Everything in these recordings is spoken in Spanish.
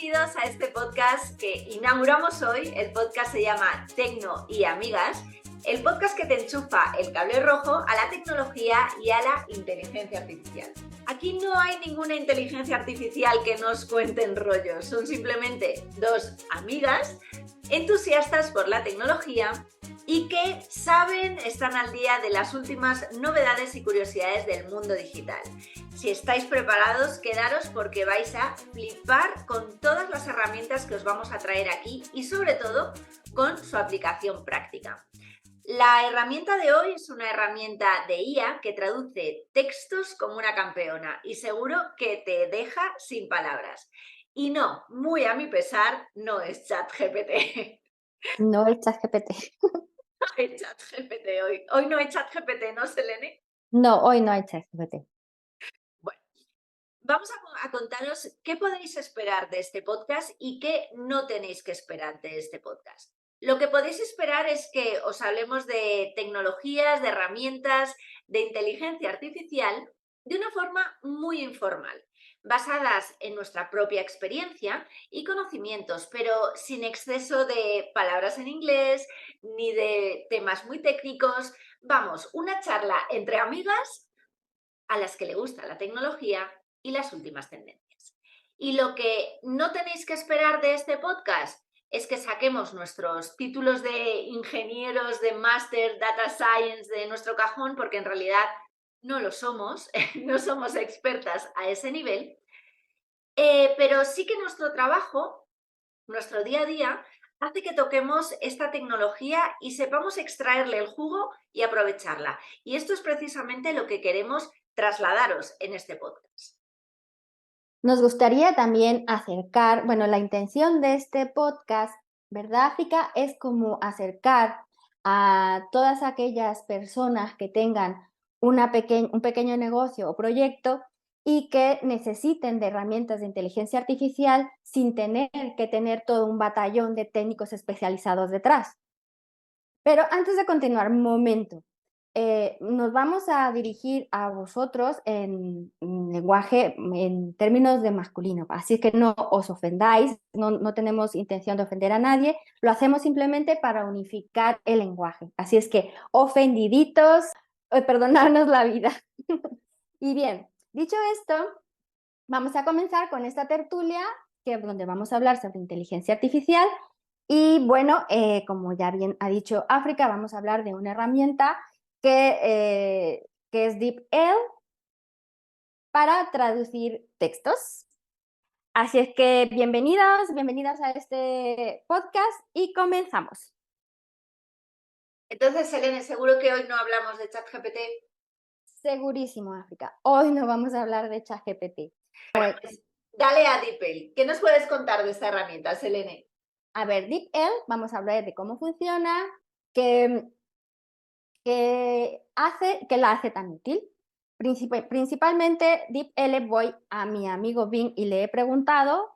Bienvenidos a este podcast que inauguramos hoy. El podcast se llama Tecno y Amigas, el podcast que te enchufa el cable rojo a la tecnología y a la inteligencia artificial. Aquí no hay ninguna inteligencia artificial que nos cuenten rollos, son simplemente dos amigas entusiastas por la tecnología y que están al día de las últimas novedades y curiosidades del mundo digital. Si estáis preparados, quedaros porque vais a flipar con todas las herramientas que os vamos a traer aquí y sobre todo con su aplicación práctica. La herramienta de hoy es una herramienta de IA que traduce textos como una campeona y seguro que te deja sin palabras. Y no, muy a mi pesar, no es ChatGPT. No el ChatGPT. No hay ChatGPT hoy. Hoy no hay ChatGPT, ¿no, Selene? No, hoy no hay ChatGPT. Bueno, vamos a contaros qué podéis esperar de este podcast y qué no tenéis que esperar de este podcast. Lo que podéis esperar es que os hablemos de tecnologías, de herramientas, de inteligencia artificial de una forma muy informal, basadas en nuestra propia experiencia y conocimientos, pero sin exceso de palabras en inglés ni de temas muy técnicos. Vamos, una charla entre amigas a las que le gusta la tecnología y las últimas tendencias. Y lo que no tenéis que esperar de este podcast es que saquemos nuestros títulos de ingenieros, de máster, data science de nuestro cajón, porque en realidad no lo somos, no somos expertas a ese nivel, pero sí que nuestro trabajo, nuestro día a día, hace que toquemos esta tecnología y sepamos extraerle el jugo y aprovecharla. Y esto es precisamente lo que queremos trasladaros en este podcast. Nos gustaría también acercar, bueno, la intención de este podcast, ¿verdad, África? Es como acercar a todas aquellas personas que tengan un pequeño negocio o proyecto y que necesiten de herramientas de inteligencia artificial sin tener que tener todo un batallón de técnicos especializados detrás. Pero antes de continuar, momento. Nos vamos a dirigir a vosotros en lenguaje, en términos de masculino, así que no os ofendáis, no tenemos intención de ofender a nadie, lo hacemos simplemente para unificar el lenguaje. Así es que, ofendiditos, perdonadnos la vida. Y bien, dicho esto, vamos a comenzar con esta tertulia donde vamos a hablar sobre inteligencia artificial. Y bueno, como ya bien ha dicho África, vamos a hablar de una herramienta que es DeepL para traducir textos. Así es que bienvenidas a este podcast y comenzamos. Entonces, Selene, seguro que hoy no hablamos de ChatGPT. Segurísimo, África. Hoy no vamos a hablar de ChatGPT. Bueno, pues dale a DeepL. ¿Qué nos puedes contar de esta herramienta, Selene? A ver, DeepL, vamos a hablar de cómo funciona, que la hace tan útil. Principalmente DeepL, voy a mi amigo Bing y le he preguntado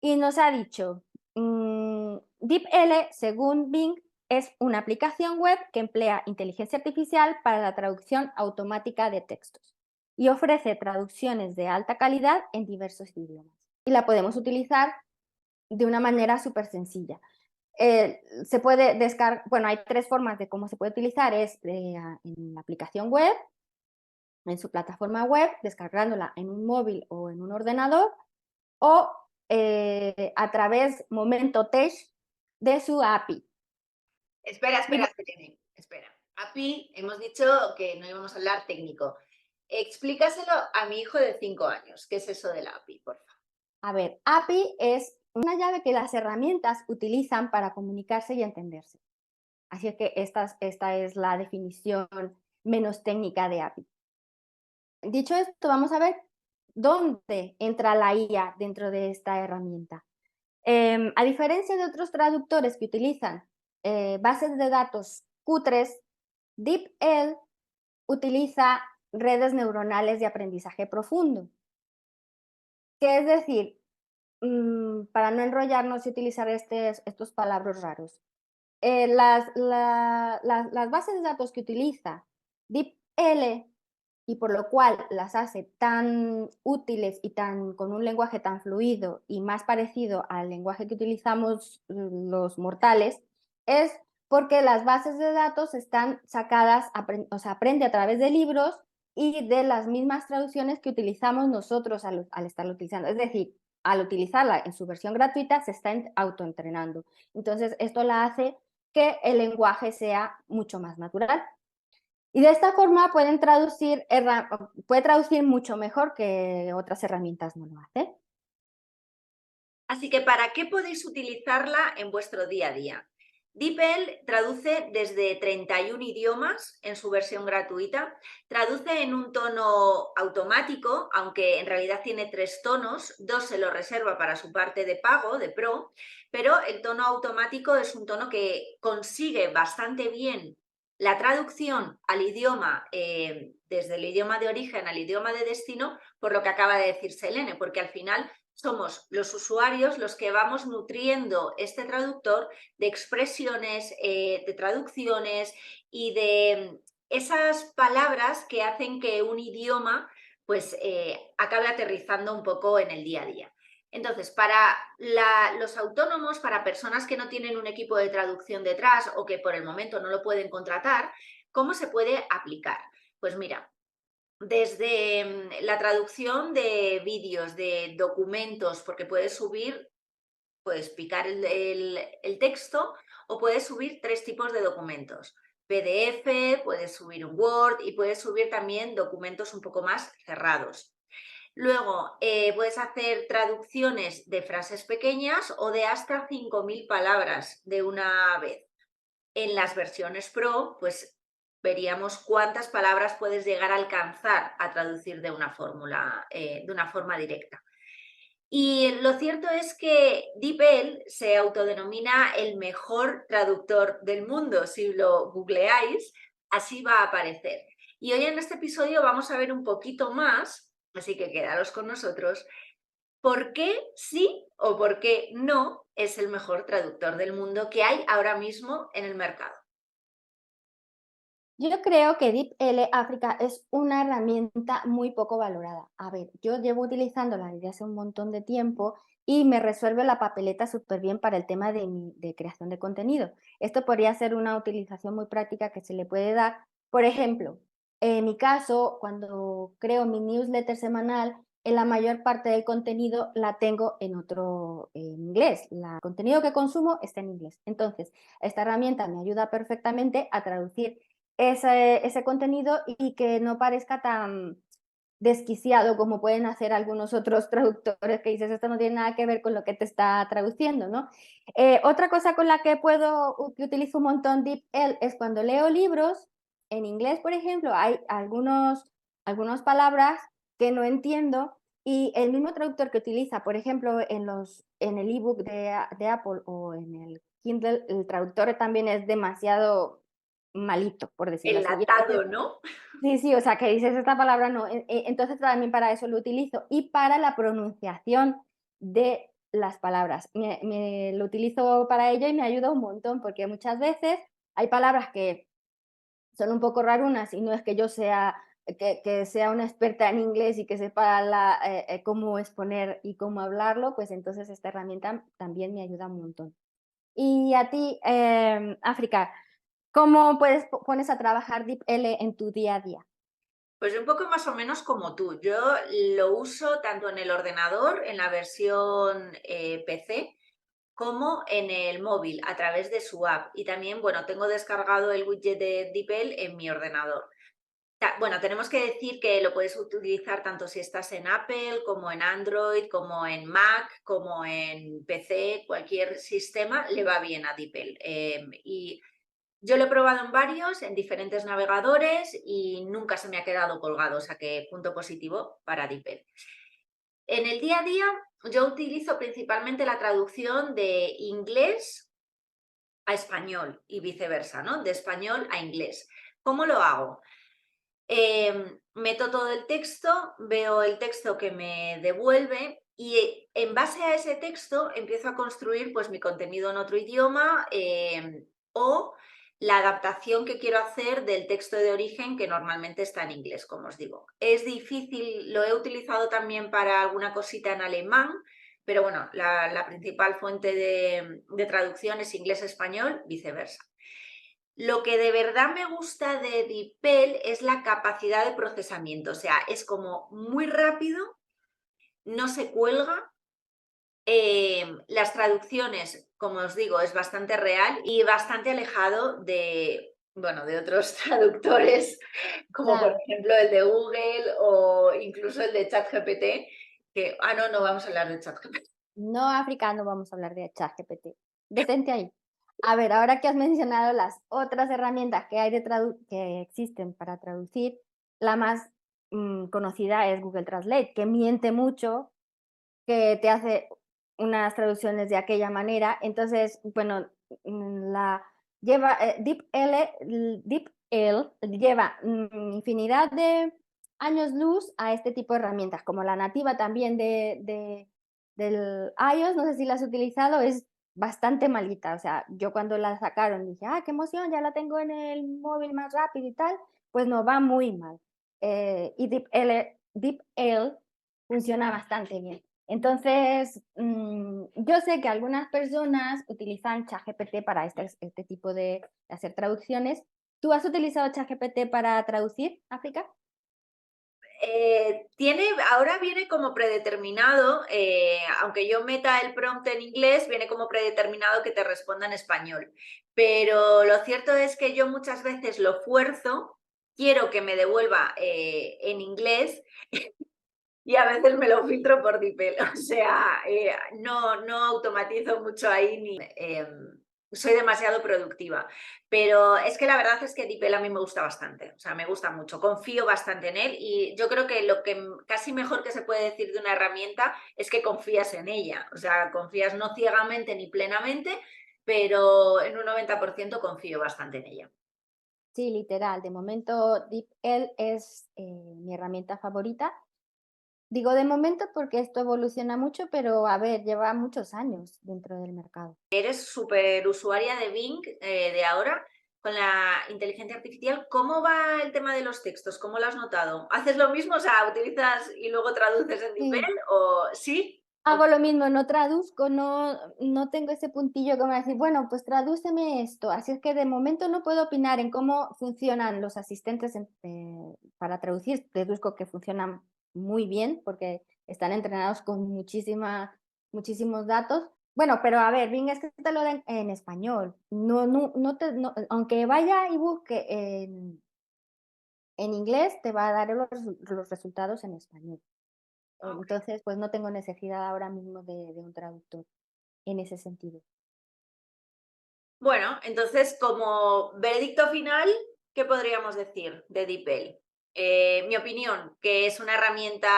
y nos ha dicho, DeepL, según Bing, es una aplicación web que emplea inteligencia artificial para la traducción automática de textos y ofrece traducciones de alta calidad en diversos idiomas. Y la podemos utilizar de una manera súper sencilla. Se puede descargar, bueno, hay tres formas de cómo se puede utilizar, es en la aplicación web, en su plataforma web, descargándola en un móvil o en un ordenador, o a través Momento Tech de su API. Espera, Selene, espera. API, hemos dicho que no íbamos a hablar técnico. Explícaselo a mi hijo de 5 años. ¿Qué es eso de la API, por favor? A ver, API es una llave que las herramientas utilizan para comunicarse y entenderse. Así es que esta es la definición menos técnica de API. Dicho esto, vamos a ver dónde entra la IA dentro de esta herramienta. A diferencia de otros traductores que utilizan bases de datos cutres, DeepL utiliza redes neuronales de aprendizaje profundo. Que es decir, para no enrollarnos y utilizar estos palabras raros, las bases de datos que utiliza DeepL y por lo cual las hace tan útiles y con un lenguaje tan fluido y más parecido al lenguaje que utilizamos los mortales, es porque las bases de datos están sacadas, o sea, aprende a través de libros y de las mismas traducciones que utilizamos nosotros al estarlo utilizando. Es decir, al utilizarla en su versión gratuita se está autoentrenando. Entonces, esto la hace que el lenguaje sea mucho más natural. Y de esta forma puede traducir mucho mejor que otras herramientas no lo hacen. Así que, ¿para qué podéis utilizarla en vuestro día a día? DeepL traduce desde 31 idiomas en su versión gratuita, traduce en un tono automático, aunque en realidad tiene 3 tonos, 2 se lo reserva para su parte de pago, de Pro, pero el tono automático es un tono que consigue bastante bien la traducción al idioma, desde el idioma de origen al idioma de destino, por lo que acaba de decir Selene, porque al final somos los usuarios los que vamos nutriendo este traductor de expresiones, de traducciones y de esas palabras que hacen que un idioma pues acabe aterrizando un poco en el día a día. Entonces, para los autónomos, para personas que no tienen un equipo de traducción detrás o que por el momento no lo pueden contratar, ¿cómo se puede aplicar? Pues mira, desde la traducción de vídeos, de documentos, porque puedes picar el texto o puedes subir 3 tipos de documentos. PDF, puedes subir un Word y puedes subir también documentos un poco más cerrados. Luego, puedes hacer traducciones de frases pequeñas o de hasta 5.000 palabras de una vez. En las versiones Pro, pues veríamos cuántas palabras puedes llegar a alcanzar a traducir de una forma directa. Y lo cierto es que DeepL se autodenomina el mejor traductor del mundo. Si lo googleáis, así va a aparecer. Y hoy en este episodio vamos a ver un poquito más, así que quedaros con nosotros, por qué sí o por qué no es el mejor traductor del mundo que hay ahora mismo en el mercado. Yo creo que DeepL África es una herramienta muy poco valorada. A ver, yo llevo utilizándola desde hace un montón de tiempo y me resuelve la papeleta súper bien para el tema de creación de contenido. Esto podría ser una utilización muy práctica que se le puede dar. Por ejemplo, en mi caso, cuando creo mi newsletter semanal, en la mayor parte del contenido la tengo en inglés. El contenido que consumo está en inglés. Entonces, esta herramienta me ayuda perfectamente a traducir ese contenido y que no parezca tan desquiciado como pueden hacer algunos otros traductores que dices, esto no tiene nada que ver con lo que te está traduciendo, ¿no? Otra cosa con la que utilizo un montón DeepL es cuando leo libros, en inglés, por ejemplo, hay algunas palabras que no entiendo y el mismo traductor que utiliza, por ejemplo, en el ebook de Apple o en el Kindle, el traductor también es demasiado malito, por decirlo así. Y Enlatado, ¿no? sí, sí, o sea, que dices esta palabra no. Entonces también para eso lo utilizo y para la pronunciación de las palabras. Lo utilizo para ello y me ayuda un montón porque muchas veces hay palabras que son un poco rarunas y no es que yo que sea una experta en inglés y que sepa cómo exponer y cómo hablarlo, pues entonces esta herramienta también me ayuda un montón. Y a ti, África, ¿cómo pones a trabajar DeepL en tu día a día? Pues un poco más o menos como tú. Yo lo uso tanto en el ordenador, en la versión PC, como en el móvil a través de su app. Y también, bueno, tengo descargado el widget de DeepL en mi ordenador. Bueno, tenemos que decir que lo puedes utilizar tanto si estás en Apple, como en Android, como en Mac, como en PC, cualquier sistema le va bien a DeepL. Y yo lo he probado en varios, en diferentes navegadores y nunca se me ha quedado colgado, o sea que punto positivo para DeepL. En el día a día yo utilizo principalmente la traducción de inglés a español y viceversa, ¿no? De español a inglés. ¿Cómo lo hago? Meto todo el texto, veo el texto que me devuelve y en base a ese texto empiezo a construir pues mi contenido en otro idioma o la adaptación que quiero hacer del texto de origen, que normalmente está en inglés, como os digo. Es difícil, lo he utilizado también para alguna cosita en alemán, pero bueno, la principal fuente de traducción es inglés-español, viceversa. Lo que de verdad me gusta de DeepL es la capacidad de procesamiento, o sea, es como muy rápido, no se cuelga. Las traducciones, como os digo, es bastante real y bastante alejado de, bueno, de otros traductores, como por Claro. ejemplo el de Google o incluso el de ChatGPT, que, no vamos a hablar de ChatGPT. No africano, vamos a hablar de ChatGPT. Detente ahí. A ver, ahora que has mencionado las otras herramientas que hay que existen para traducir, la más conocida es Google Translate, que miente mucho, que te hace unas traducciones de aquella manera. Entonces, bueno, la lleva DeepL lleva infinidad de años luz a este tipo de herramientas, como la nativa también del iOS, no sé si la has utilizado, es bastante malita. O sea, yo cuando la sacaron dije, qué emoción, ya la tengo en el móvil más rápido y tal, pues no, va muy mal. Y DeepL funciona bastante bien. Entonces, yo sé que algunas personas utilizan ChatGPT para este tipo de hacer traducciones. ¿Tú has utilizado ChatGPT para traducir, África? Ahora viene como predeterminado, aunque yo meta el prompt en inglés, viene como predeterminado que te responda en español. Pero lo cierto es que yo muchas veces lo fuerzo, quiero que me devuelva en inglés y a veces me lo filtro por DeepL. O sea, no automatizo mucho ahí ni soy demasiado productiva. Pero es que la verdad es que DeepL a mí me gusta bastante. O sea, me gusta mucho. Confío bastante en él y yo creo que lo que casi mejor que se puede decir de una herramienta es que confías en ella. O sea, confías no ciegamente ni plenamente, pero en un 90% confío bastante en ella. Sí, literal. De momento, DeepL es mi herramienta favorita. Digo de momento porque esto evoluciona mucho, pero a ver, lleva muchos años dentro del mercado. Eres súper usuaria de Bing de ahora con la inteligencia artificial. ¿Cómo va el tema de los textos? ¿Cómo lo has notado? ¿Haces lo mismo? O sea, ¿utilizas y luego traduces en DeepL? Sí. ¿O sí? Hago lo mismo, no traduzco, no tengo ese puntillo como decir, bueno, pues tradúceme esto. Así es que de momento no puedo opinar en cómo funcionan los asistentes para traducir. Deduzco que funcionan muy bien porque están entrenados con muchísimos datos. Bueno, pero a ver, Bing es que te lo den en español. Aunque vaya y busque en inglés, te va a dar los resultados en español. Ok. Entonces, pues no tengo necesidad ahora mismo de un traductor en ese sentido. Bueno, entonces, como veredicto final, ¿qué podríamos decir de DeepL? Mi opinión, que es una herramienta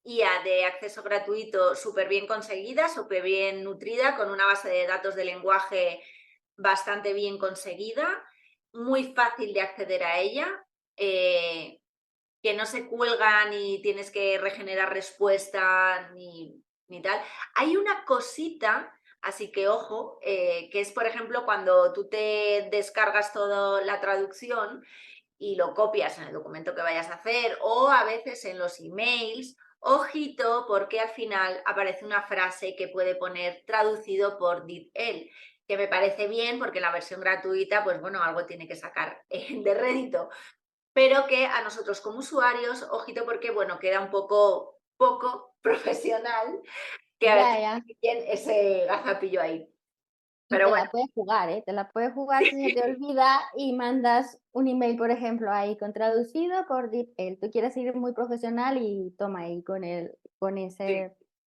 IA de acceso gratuito súper bien conseguida, súper bien nutrida, con una base de datos de lenguaje bastante bien conseguida, muy fácil de acceder a ella, eh, que no se cuelga ni tienes que regenerar respuesta ni tal. Hay una cosita, así que ojo, que es, por ejemplo, cuando tú te descargas toda la traducción y lo copias en el documento que vayas a hacer o a veces en los emails. Ojito, porque al final aparece una frase que puede poner traducido por DeepL, que me parece bien porque en la versión gratuita, pues bueno, algo tiene que sacar de rédito, pero que a nosotros como usuarios, ojito porque, bueno, queda un poco profesional, que a Ya, veces ya. tienen ese gazapillo ahí. Y Pero te bueno, la puedes jugar, ¿eh? Te la puedes jugar si se te olvida y mandas un email, por ejemplo, ahí con traducido por DeepL. Tú quieres ir muy profesional y toma ahí sí.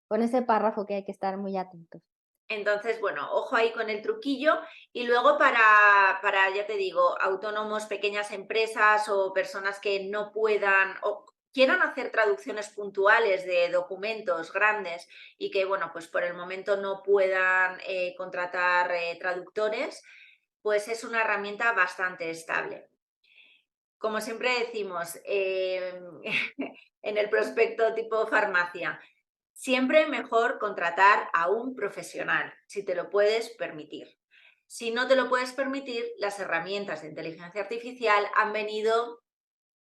con ese párrafo que hay que estar muy atentos. Entonces, bueno, ojo ahí con el truquillo. Y luego ya te digo, autónomos, pequeñas empresas o personas que no puedan o quieran hacer traducciones puntuales de documentos grandes y que, bueno, pues por el momento no puedan contratar traductores, pues es una herramienta bastante estable. Como siempre decimos en el prospecto tipo farmacia, siempre mejor contratar a un profesional, si te lo puedes permitir. Si no te lo puedes permitir, las herramientas de inteligencia artificial han venido,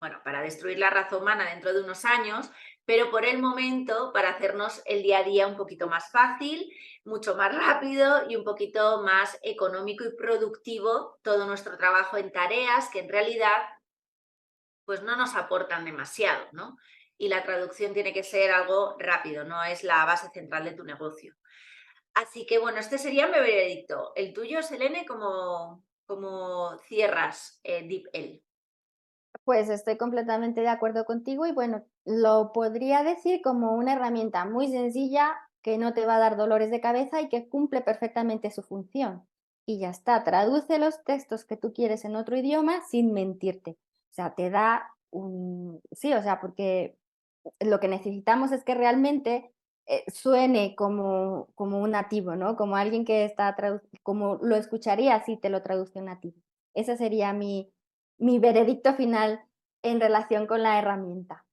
bueno, para destruir la raza humana dentro de unos años, pero por el momento para hacernos el día a día un poquito más fácil, mucho más rápido y un poquito más económico y productivo todo nuestro trabajo en tareas que en realidad pues no nos aportan demasiado, ¿no? Y la traducción tiene que ser algo rápido, no es la base central de tu negocio. Así que bueno, este sería mi veredicto. El tuyo, Selene, ¿cómo cierras DeepL? Pues estoy completamente de acuerdo contigo y bueno, lo podría decir como una herramienta muy sencilla que no te va a dar dolores de cabeza y que cumple perfectamente su función. Y ya está, traduce los textos que tú quieres en otro idioma sin mentirte. O sea, te da un... Sí, o sea, porque lo que necesitamos es que realmente suene como un nativo, ¿no? Como alguien que está, como lo escucharía si te lo traduce un nativo. Ese sería mi veredicto final en relación con la herramienta.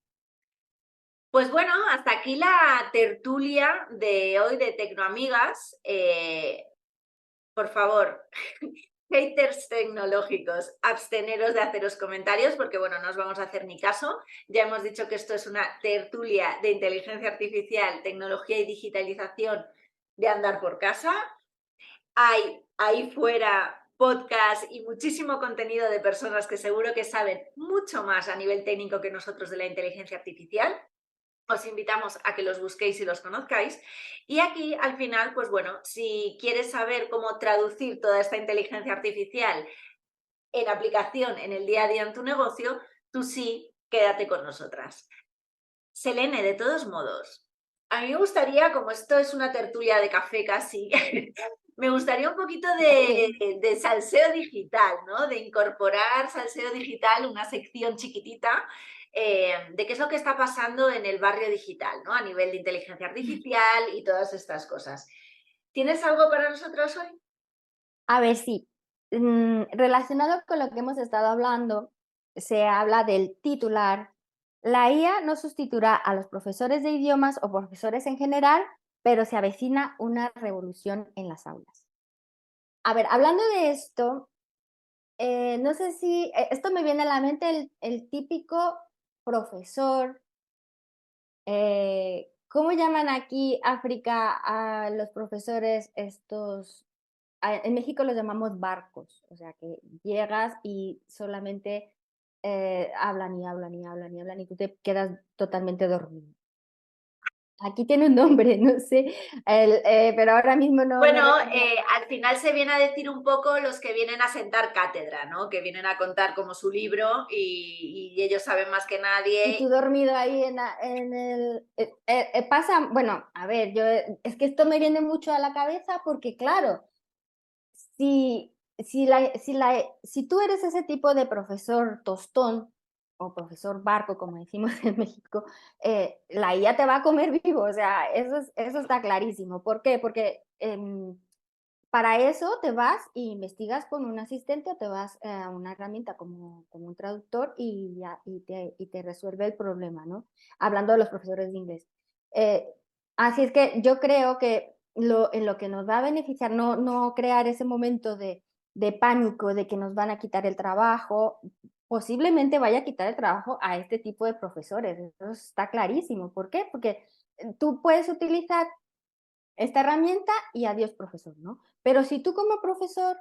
Pues bueno, hasta aquí la tertulia de hoy de Tecnoamigas. Por favor, haters tecnológicos, absteneros de haceros comentarios porque, bueno, no os vamos a hacer ni caso. Ya hemos dicho que esto es una tertulia de inteligencia artificial, tecnología y digitalización de andar por casa. Hay ahí fuera podcast y muchísimo contenido de personas que seguro que saben mucho más a nivel técnico que nosotros de la inteligencia artificial. Os invitamos a que los busquéis y los conozcáis. Y aquí, al final, pues bueno, si quieres saber cómo traducir toda esta inteligencia artificial en aplicación en el día a día en tu negocio, tú sí, quédate con nosotras. Selene, de todos modos, a mí me gustaría, como esto es una tertulia de café casi, me gustaría un poquito Sí. de salseo digital, ¿no? De incorporar salseo digital, una sección chiquitita, de qué es lo que está pasando en el barrio digital, ¿no? A nivel de inteligencia artificial y todas estas cosas. ¿Tienes algo para nosotros hoy? A ver, sí. Relacionado con lo que hemos estado hablando, se habla del titular. La IA no sustituirá a los profesores de idiomas o profesores en general, pero se avecina una revolución en las aulas. A ver, hablando de esto, no sé si esto me viene a la mente el típico profesor. ¿Cómo llaman aquí, África, a los profesores estos? En México los llamamos barcos, o sea, que llegas y solamente hablan y hablan y hablan y hablan y tú te quedas totalmente dormido. Aquí tiene un nombre, no sé, pero ahora mismo no Bueno, recuerdo. al final se viene a decir un poco los que vienen a sentar cátedra, ¿no? Que vienen a contar como su libro y ellos saben más que Y tú nadie. dormido ahí en el... pasa, bueno, a ver, yo, es que esto me viene mucho a la cabeza porque, claro, si tú eres ese tipo de profesor tostón o profesor barco, como decimos en México, la IA te va a comer vivo, o sea, eso está clarísimo. ¿Por qué? Porque para eso te vas e investigas con un asistente o te vas a una herramienta como un traductor y te resuelve el problema, ¿no? Hablando de los profesores de inglés. Eh, Así es que yo creo que en lo que nos va a beneficiar, no crear ese momento de pánico, de que nos van a quitar el trabajo, posiblemente vaya a quitar el trabajo a este tipo de profesores, eso está clarísimo. ¿Por qué? Porque tú puedes utilizar esta herramienta y adiós profesor, ¿no? Pero si tú como profesor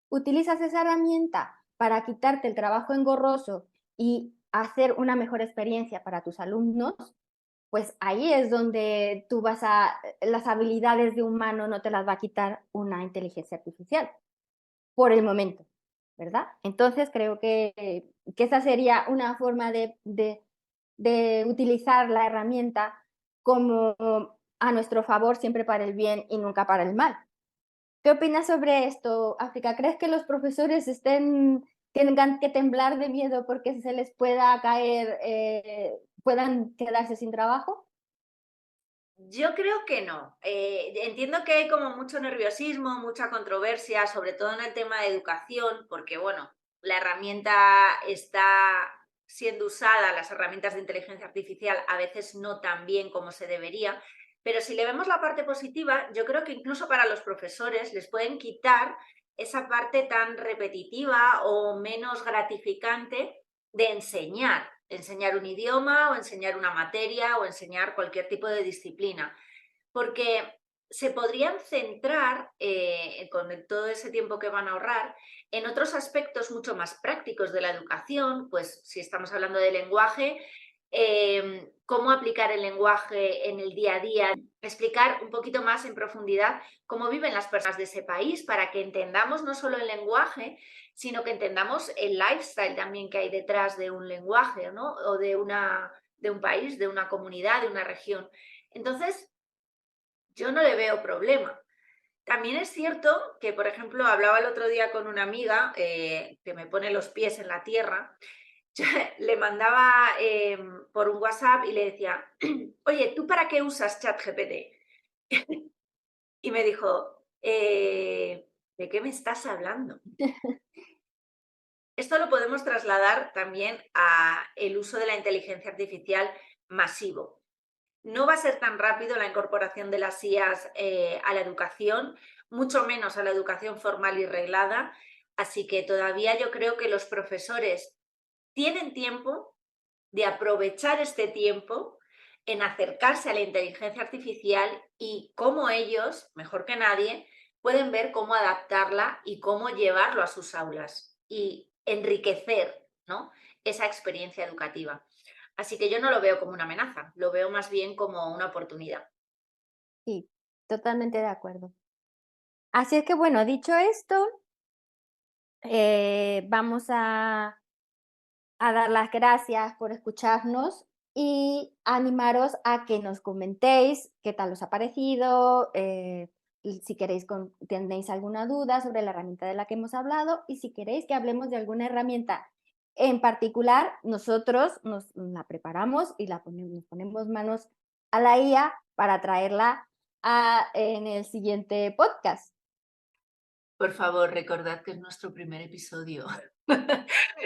utilizas esa herramienta para quitarte el trabajo engorroso y hacer una mejor experiencia para tus alumnos, pues ahí es donde tú las habilidades de humano no te las va a quitar una inteligencia artificial, por el momento, ¿verdad? Entonces creo que esa sería una forma de utilizar la herramienta como a nuestro favor, siempre para el bien y nunca para el mal. ¿Qué opinas sobre esto, África? ¿Crees que los profesores tengan que temblar de miedo porque se les pueda caer, puedan quedarse sin trabajo? Yo creo que no. Entiendo que hay como mucho nerviosismo, mucha controversia, sobre todo en el tema de educación, porque bueno, la herramienta está siendo usada, las herramientas de inteligencia artificial a veces no tan bien como se debería, pero si le vemos la parte positiva, yo creo que incluso para los profesores les pueden quitar esa parte tan repetitiva o menos gratificante de enseñar un idioma o enseñar una materia o enseñar cualquier tipo de disciplina, porque se podrían centrar, con todo ese tiempo que van a ahorrar, en otros aspectos mucho más prácticos de la educación, pues si estamos hablando de lenguaje, cómo aplicar el lenguaje en el día a día, explicar un poquito más en profundidad cómo viven las personas de ese país para que entendamos no solo el lenguaje, sino que entendamos el lifestyle también que hay detrás de un lenguaje, ¿no? O de un país, de una comunidad, de una región. Entonces, yo no le veo problema. También es cierto que, por ejemplo, hablaba el otro día con una amiga que me pone los pies en la tierra. Le mandaba por un WhatsApp y le decía, oye, ¿tú para qué usas ChatGPT? Y me dijo, ¿de qué me estás hablando? Esto lo podemos trasladar también a el uso de la inteligencia artificial masivo. No va a ser tan rápido la incorporación de las IAs a la educación, mucho menos a la educación formal y reglada, así que todavía yo creo que los profesores tienen tiempo de aprovechar este tiempo en acercarse a la inteligencia artificial y cómo ellos, mejor que nadie, pueden ver cómo adaptarla y cómo llevarlo a sus aulas y enriquecer, ¿no?, esa experiencia educativa. Así que yo no lo veo como una amenaza, lo veo más bien como una oportunidad. Sí, totalmente de acuerdo. Así es que bueno, dicho esto, vamos a dar las gracias por escucharnos y animaros a que nos comentéis qué tal os ha parecido, y si queréis tenéis alguna duda sobre la herramienta de la que hemos hablado y si queréis que hablemos de alguna herramienta en particular, nosotros nos la preparamos y nos ponemos manos a la IA para traerla en el siguiente podcast. Por favor, recordad que es nuestro primer episodio.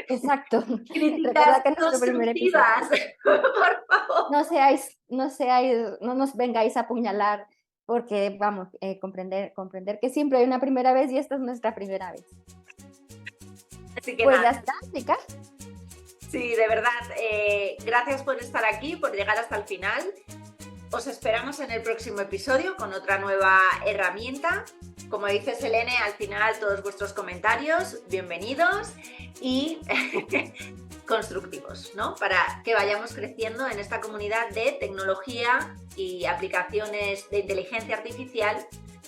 Exacto. Críticas Recordad que es nuestro primer episodio. constructivas, por favor. No nos vengáis a apuñalar porque, vamos, comprender que siempre hay una primera vez y esta es nuestra primera vez. Así que Pues nada, ya está, chicas. sí, de verdad, gracias por estar aquí, por llegar hasta el final. Os esperamos en el próximo episodio con otra nueva herramienta. Como dice Selene, al final todos vuestros comentarios, bienvenidos y constructivos, ¿no? Para que vayamos creciendo en esta comunidad de tecnología y aplicaciones de inteligencia artificial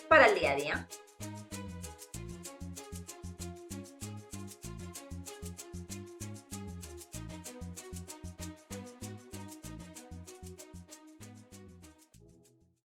para el día a día.